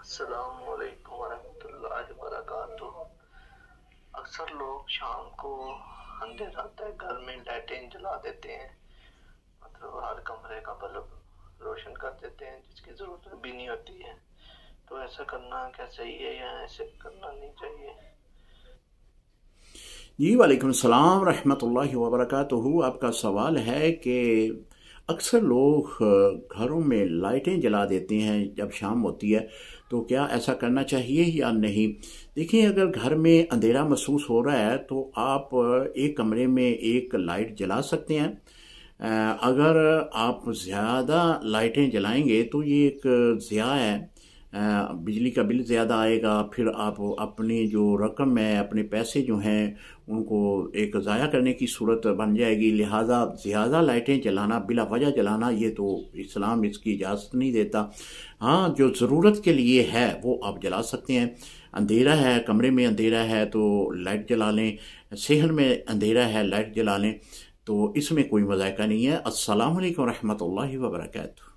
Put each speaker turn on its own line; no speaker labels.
السلام علیکم ورحمۃ اللہ وبرکاتہ۔ اکثر لوگ شام کو اندھیرا ہوتا ہے گھر میں لائٹیں جلا دیتے ہیں، مطلب ہر کمرے کا بلب روشن کر دیتے ہیں جس کی ضرورت بھی نہیں ہوتی ہے۔ تو ایسا کرنا کیا صحیح ہے یا ایسے کرنا نہیں چاہیے؟
جی وعلیکم السلام ورحمۃ اللہ وبرکاتہ۔ آپ کا سوال ہے کہ اکثر لوگ گھروں میں لائٹیں جلا دیتے ہیں جب شام ہوتی ہے، تو کیا ایسا کرنا چاہیے یا نہیں؟ دیکھیں، اگر گھر میں اندھیرا محسوس ہو رہا ہے تو آپ ایک کمرے میں ایک لائٹ جلا سکتے ہیں۔ اگر آپ زیادہ لائٹیں جلائیں گے تو یہ ایک ضیاع ہے، بجلی کا بل زیادہ آئے گا، پھر آپ اپنی جو رقم ہے، اپنے پیسے جو ہیں ان کو ایک ضائع کرنے کی صورت بن جائے گی۔ لہٰذا زیادہ لائٹیں جلانا، بلا وجہ جلانا، یہ تو اسلام اس کی اجازت نہیں دیتا۔ ہاں، جو ضرورت کے لیے ہے وہ آپ جلا سکتے ہیں۔ اندھیرا ہے، کمرے میں اندھیرا ہے تو لائٹ جلا لیں، صحن میں اندھیرا ہے لائٹ جلا لیں، تو اس میں کوئی مذائقہ نہیں ہے۔ السلام علیکم ورحمۃ اللہ وبرکاتہ۔